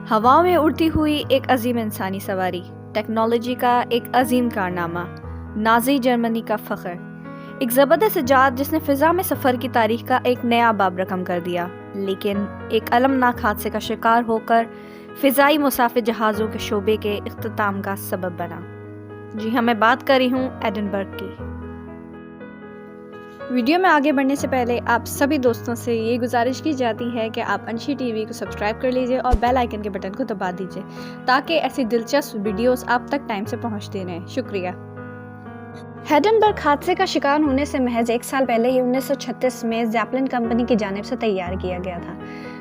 हवाओं में उड़ती हुई एक अजीम इंसानी सवारी, टेक्नोलॉजी का एक अजीम कारनामा, नाज़ी जर्मनी का फ़ख्र, एक ज़बरदस्त इजाद जिसने फ़िज़ा में सफ़र की तारीख़ का एक नया बाब रकम कर दिया, लेकिन एक अलमनाक हादसे का शिकार होकर फ़िज़ाई मुसाफिर जहाज़ों के शोबे के इख्तिताम का सबब बना। जी हाँ, मैं बात कर रही हूँ एडिनबर्ग की। वीडियो में आगे बढ़ने से पहले आप सभी दोस्तों से ये गुजारिश की जाती है कि आप अंशी टीवी को सब्सक्राइब कर लीजिए और बेल आइकन के बटन को दबा दीजिए ताकि ऐसी दिलचस्प वीडियोस आप तक टाइम से पहुंचती रहें। शुक्रिया। एडिनबर्ग हादसे का शिकार होने से महज एक साल पहले ही 1936 में ज़ैपलिन कंपनी की जानिब से तैयार किया गया था,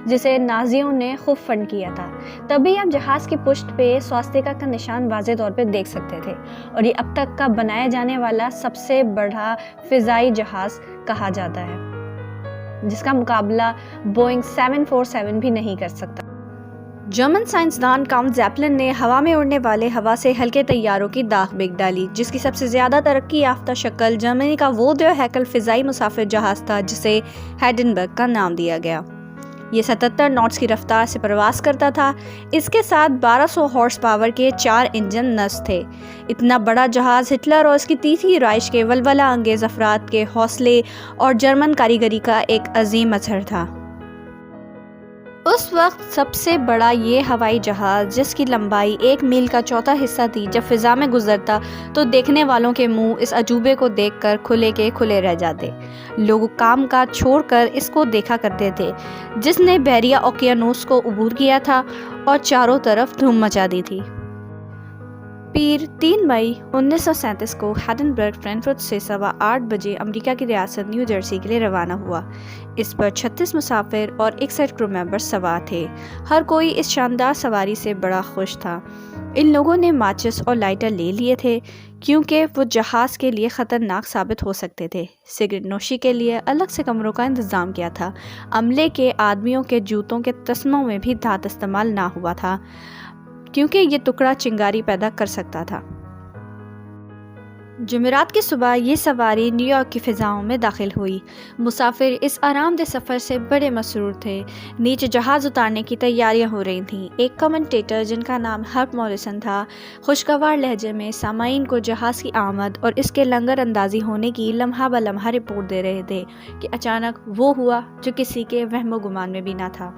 जिसे नाजियों ने खूब फंड किया था। तभी आप जहाज़ की पुष्ट पे स्वास्तिका का निशान वाज़े तौर पे देख सकते थे और ये अब तक का बनाया जाने वाला सबसे बड़ा फ़िज़ाई जहाज़ कहा जाता है, जिसका मुकाबला बोइंग 747 भी नहीं कर सकता। जर्मन साइंसदान काउंट ज़ैपलिन ने हवा में उड़ने वाले हवा से हल्के तैयारों की दाग बेग डाली, जिसकी सबसे ज़्यादा तरक्की याफ्ता शक्ल जर्मनी का वो दो हैकल फ़िज़ाई मुसाफिर जहाज़ था जिसे एडिनबर्ग का नाम दिया गया। ये 77 नॉट्स की रफ्तार से प्रवास करता था। इसके साथ 1200 हॉर्स पावर के 4 इंजन नस्ब थे। इतना बड़ा जहाज़ हिटलर और उसकी तीसरी राइश के वल्वला अंगेज़ अफराद के हौसले और जर्मन कारीगरी का एक अजीम अजहर था। उस वक्त सबसे बड़ा ये हवाई जहाज़, जिसकी लंबाई 1 मील का चौथा हिस्सा थी, जब फ़िज़ा में गुजरता तो देखने वालों के मुंह इस अजूबे को देखकर खुले के खुले रह जाते। लोग काम काज छोड़कर इसको देखा करते थे, जिसने बहरिया ओकियानोस को अबूर किया था और चारों तरफ धूम मचा दी थी। पीर 3 मई 1937 को एडिनबर्ग फ्रैंकफर्ट से 8:15 बजे अमेरिका की रियासत न्यू जर्सी के लिए रवाना हुआ। इस पर 36 मुसाफिर और 61 क्रू मेंबर सवार थे। हर कोई इस शानदार सवारी से बड़ा खुश था। इन लोगों ने माचिस और लाइटर ले लिए थे क्योंकि वो जहाज़ के लिए ख़तरनाक साबित हो सकते थे। सिगरेट नोशी के लिए अलग से कमरों का इंतज़ाम किया था। अमले के आदमियों के जूतों के तस्मों में भी धात इस्तेमाल ना हुआ था, क्योंकि ये टुकड़ा चिंगारी पैदा कर सकता था। जुमेरात की सुबह ये सवारी न्यूयॉर्क की फ़िज़ाओं में दाखिल हुई। मुसाफिर इस आरामदेह सफ़र से बड़े मसरूर थे। नीचे जहाज़ उतारने की तैयारियां हो रही थीं। एक कमेंटेटर, जिनका नाम हर्ब मॉरिसन था, खुशगवार लहजे में सामाईन को जहाज़ की आमद और इसके लंगर अंदाजी होने की लम्हा ब लम्हा रिपोर्ट दे रहे थे कि अचानक वो हुआ जो किसी के वहमो गुमान में भी ना था।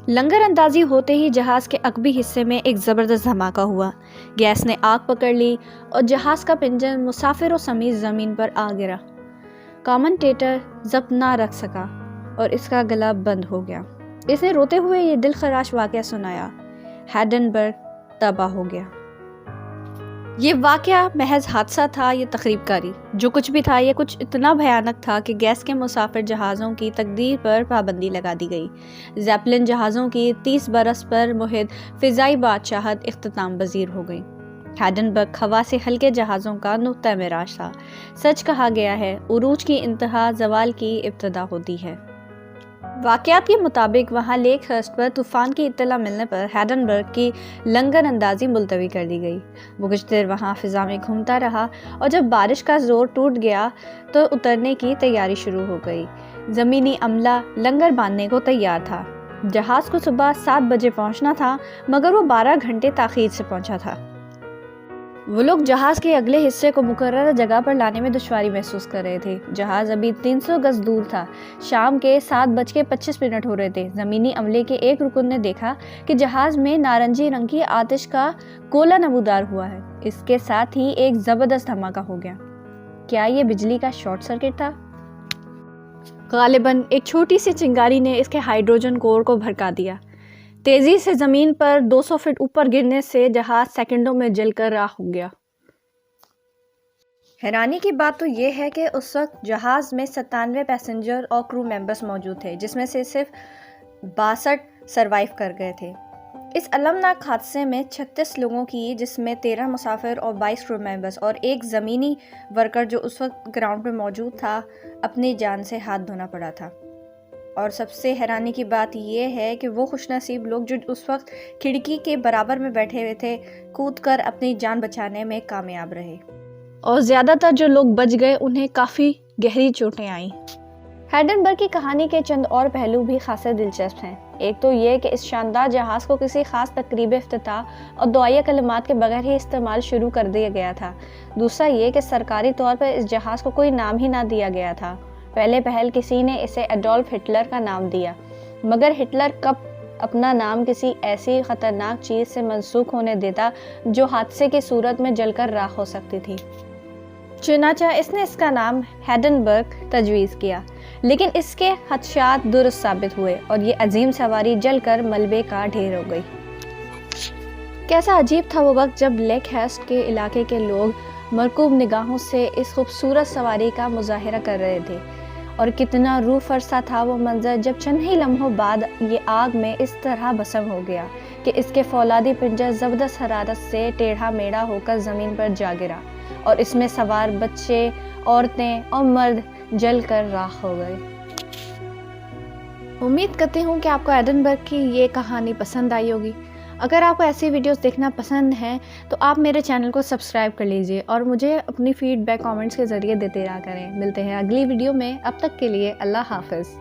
लंगर अंदाजी होते ही जहाज़ के अकबी हिस्से में एक ज़बरदस्त धमाका हुआ। गैस ने आग पकड़ ली और जहाज़ का पिंजर मुसाफिरों समेत ज़मीन पर आ गिरा। कमेंटेटर ज़ब्त ना रख सका और इसका गला बंद हो गया। इसने रोते हुए ये दिलखराश वाक़या सुनाया। एडिनबर्ग तबाह हो गया। ये वाक़या महज हादसा था, ये तकरीबकारी, जो कुछ भी था, ये कुछ इतना भयानक था कि गैस के मुसाफिर जहाज़ों की तकदीर पर पाबंदी लगा दी गई। ज़ैपलिन जहाज़ों की 30 बरस पर मुहित फ़िज़ाई बादशाहत इख्तिताम पज़ीर हो गई। एडिनबर्ग हवा से हल्के जहाज़ों का नुक्ता मिराज था। सच कहा गया है, उरूज की इंतहा ज़वाल की इब्तिदा होती है। वाक़यात के मुताबिक वहाँ लेक हर्स्ट पर तूफ़ान की इत्तला मिलने पर एडिनबर्ग की लंगर अंदाजी मुलतवी कर दी गई। वो कुछ देर वहाँ फ़िज़ा में घूमता रहा और जब बारिश का ज़ोर टूट गया तो उतरने की तैयारी शुरू हो गई। ज़मीनी अमला लंगर बांधने को तैयार था। जहाज़ को सुबह 7 बजे पहुँचना था, मगर वो 12 घंटे ताख़ीर से पहुँचा था। वो लोग जहाज़ के अगले हिस्से को मुकर्रर जगह पर लाने में दुश्वारी महसूस कर रहे थे। जहाज़ अभी 300 गज दूर था। शाम के 7:25 हो रहे थे। ज़मीनी अमले के एक रुकन ने देखा कि जहाज़ में नारंगी रंग की आतिश का गोला नमूदार हुआ है। इसके साथ ही एक ज़बरदस्त धमाका हो गया। क्या ये बिजली का शॉर्ट सर्किट था? गालिबन एक छोटी सी चिंगारी ने इसके हाइड्रोजन कोर को भड़का दिया। तेजी से जमीन पर 200 फीट ऊपर गिरने से जहाज सेकंडों में जलकर राख हो गया। हैरानी की बात तो ये है कि उस वक्त जहाज में 97 पैसेंजर और क्रू मेंबर्स मौजूद थे, जिसमें से सिर्फ 62 सरवाइव कर गए थे। इस अलमनाक हादसे में 36 लोगों की, जिसमें 13 मुसाफिर और 22 क्रू मेंबर्स और एक ज़मीनी वर्कर जो उस वक्त ग्राउंड पर मौजूद था, अपनी जान से हाथ धोना पड़ा था। और सबसे हैरानी की बात यह है कि वो खुशनसीब लोग जो उस वक्त खिड़की के बराबर में बैठे हुए थे, कूदकर अपनी जान बचाने में कामयाब रहे और ज़्यादातर जो लोग बच गए उन्हें काफ़ी गहरी चोटें आईं। ہیڈنبرگ کی کہانی کے چند اور پہلو بھی خاصے دلچسپ ہیں۔ ایک تو یہ کہ اس شاندار جہاز کو کسی خاص تقریب افتتاح اور دعائیہ کلمات کے بغیر ہی استعمال شروع کر دیا گیا تھا۔ دوسرا یہ کہ سرکاری طور پر اس جہاز کو کوئی نام ہی نہ دیا گیا تھا۔ پہلے پہل کسی نے اسے ایڈولف ہٹلر کا نام دیا، مگر ہٹلر کب اپنا نام کسی ایسی خطرناک چیز سے منسوخ ہونے دیتا جو حادثے کی صورت میں جل کر راکھ ہو سکتی تھی؟ چنانچہ اس نے اس کا نام ہیڈنبرگ تجویز کیا، لیکن اس کے خدشات درست ثابت ہوئے اور یہ عظیم سواری جل کر ملبے کا ڈھیر ہو گئی۔ کیسا عجیب تھا وہ وقت جب لیک ہیسٹ کے علاقے کے لوگ مرکوب نگاہوں سے اس خوبصورت سواری کا مظاہرہ کر رہے تھے، اور کتنا روح فرسا تھا وہ منظر جب چند ہی لمحوں بعد یہ آگ میں اس طرح بھسم ہو گیا کہ اس کے فولادی پنجر زبردست حرارت سے ٹیڑھا میڑھا ہو کر زمین پر جا گرا، اور اس میں سوار بچے، عورتیں اور مرد جل کر راکھ ہو گئے۔ امید کرتی ہوں کہ آپ کو ایڈنبرگ کی یہ کہانی پسند آئی ہوگی۔ اگر آپ کو ایسی ویڈیوز دیکھنا پسند ہیں تو آپ میرے چینل کو سبسکرائب کر لیجئے اور مجھے اپنی فیڈ بیک کامنٹس کے ذریعے دیتے رہا کریں۔ ملتے ہیں اگلی ویڈیو میں، اب تک کے لیے اللہ حافظ۔